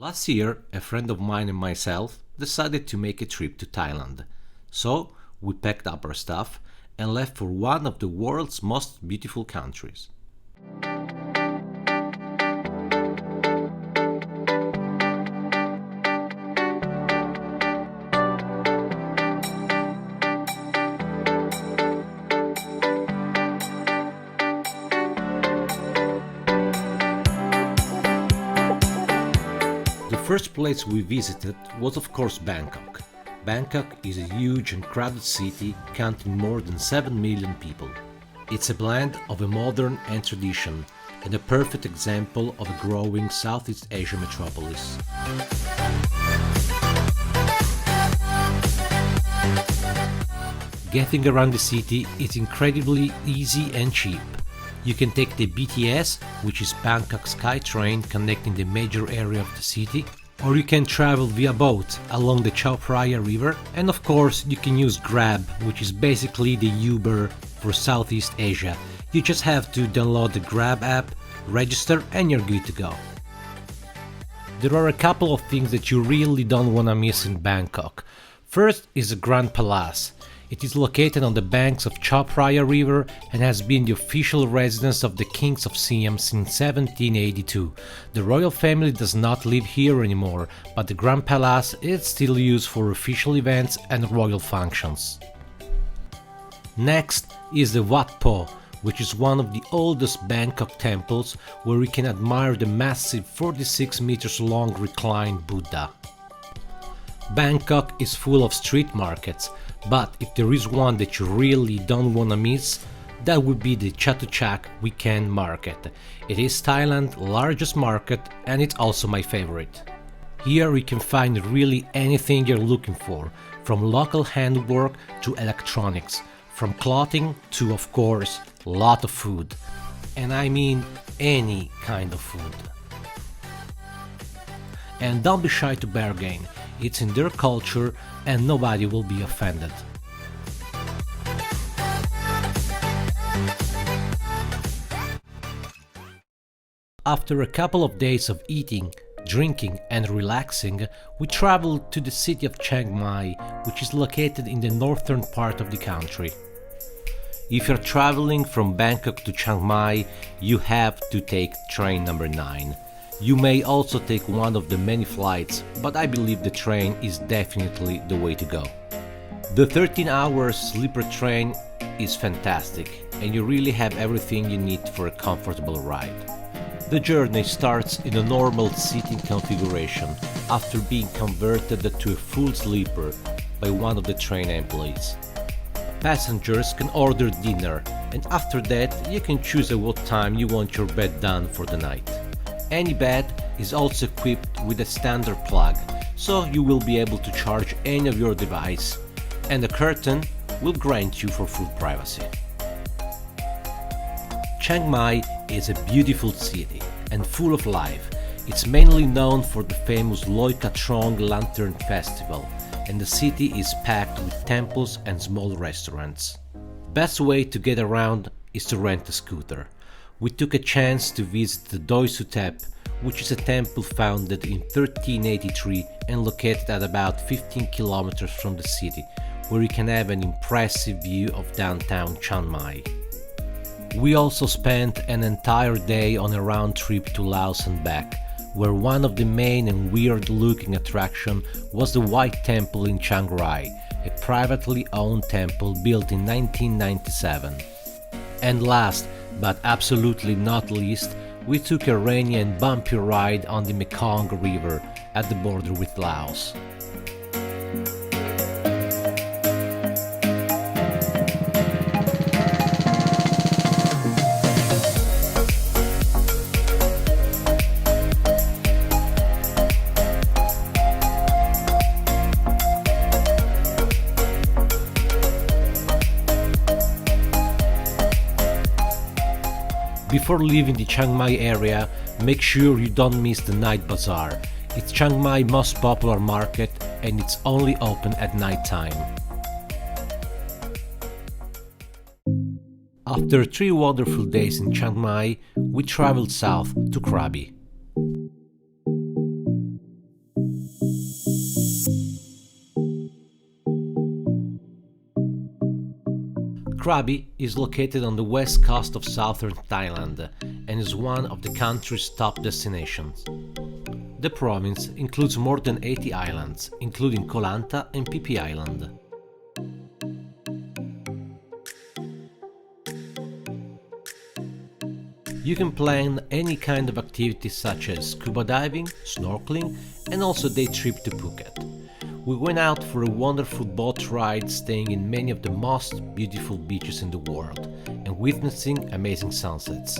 Last year, a friend of mine and myself decided to make a trip to Thailand. So, we packed up our stuff and left for one of the world's most beautiful countries. The first place we visited was of course Bangkok. Bangkok is a huge and crowded city counting more than 7 million people. It's a blend of a modern and tradition and a perfect example of a growing Southeast Asia metropolis. Getting around the city is incredibly easy and cheap. You can take the BTS, which is Bangkok SkyTrain connecting the major area of the city, or you can travel via boat along the Chao Phraya River, and of course you can use Grab, which is basically the Uber for Southeast Asia. You just have to download the Grab app, register, and you're good to go. There are a couple of things that you really don't want to miss in Bangkok. First is the Grand Palace. It is located on the banks of Chao Phraya River and has been the official residence of the kings of Siam since 1782. The royal family does not live here anymore, but the Grand Palace is still used for official events and royal functions. Next is the Wat Po, which is one of the oldest Bangkok temples, where we can admire the massive 46 meters long reclined Buddha. Bangkok is full of street markets, but if there is one that you really don't wanna miss, that would be the Chatuchak Weekend Market. It is Thailand's largest market and it's also my favorite. Here you can find really anything you're looking for, from local handwork to electronics, from clothing to, of course, a lot of food. And I mean any kind of food. And don't be shy to bargain. It's in their culture and nobody will be offended. After a couple of days of eating, drinking and relaxing, we traveled to the city of Chiang Mai, which is located in the northern part of the country. If you're traveling from Bangkok to Chiang Mai, you have to take train number 9. You may also take one of the many flights, but I believe the train is definitely the way to go. The 13-hour sleeper train is fantastic, and you really have everything you need for a comfortable ride. The journey starts in a normal seating configuration after being converted to a full sleeper by one of the train employees. Passengers can order dinner, and after that you can choose at what time you want your bed done for the night. Any bed is also equipped with a standard plug, so you will be able to charge any of your device, and the curtain will grant you for full privacy. Chiang Mai is a beautiful city and full of life. It's mainly known for the famous Loi Katrong Lantern Festival, and the city is packed with temples and small restaurants. Best way to get around is to rent a scooter. We took a chance to visit the Doi Suthep, which is a temple founded in 1383 and located at about 15 kilometers from the city, where you can have an impressive view of downtown Chiang Mai. We also spent an entire day on a round trip to Laos and back, where one of the main and weird-looking attractions was the White Temple in Chiang Rai, a privately owned temple built in 1997. And last, but absolutely not least, we took a rainy and bumpy ride on the Mekong River at the border with Laos. Before leaving the Chiang Mai area, make sure you don't miss the night bazaar. It's Chiang Mai's most popular market and it's only open at night time. After 3 wonderful days in Chiang Mai, we traveled south to Krabi. Krabi is located on the west coast of southern Thailand and is one of the country's top destinations. The province includes more than 80 islands, including Koh Lanta and Phi Phi Island. You can plan any kind of activities such as scuba diving, snorkeling, and also day trip to Phuket. We went out for a wonderful boat ride, staying in many of the most beautiful beaches in the world and witnessing amazing sunsets.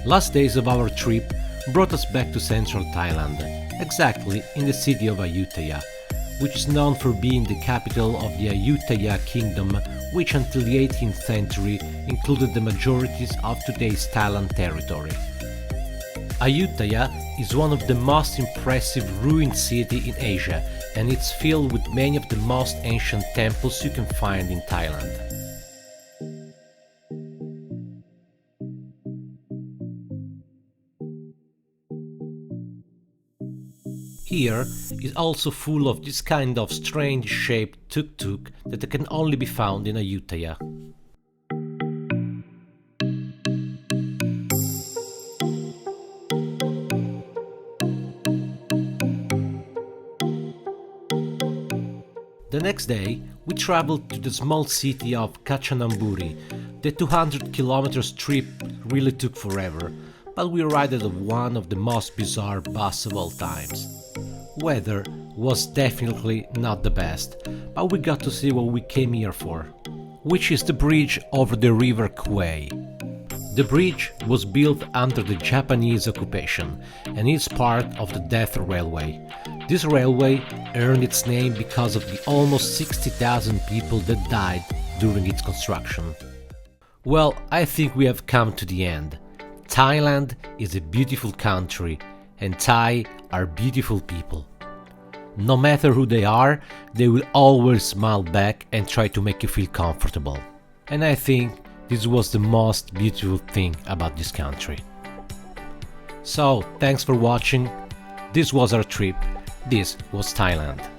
Last days of our trip brought us back to central Thailand, exactly in the city of Ayutthaya, which is known for being the capital of the Ayutthaya kingdom, which until the 18th century included the majority of today's Thailand territory. Ayutthaya is one of the most impressive ruined cities in Asia, and it's filled with many of the most ancient temples you can find in Thailand. Here is also full of this kind of strange shaped tuk-tuk that can only be found in Ayutthaya. The next day, we traveled to the small city of Kachanamburi. The 200 kilometers trip really took forever, but we arrived at one of the most bizarre buses of all times. Weather was definitely not the best, but we got to see what we came here for, which is the bridge over the river Kwai. The bridge was built under the Japanese occupation and is part of the Death Railway. This railway earned its name because of the almost 60,000 people that died during its construction. Well, I think we have come to the end. Thailand is a beautiful country, and Thai are beautiful people. No matter who they are, they will always smile back and try to make you feel comfortable. And I think this was the most beautiful thing about this country. So, thanks for watching. This was our trip. This was Thailand.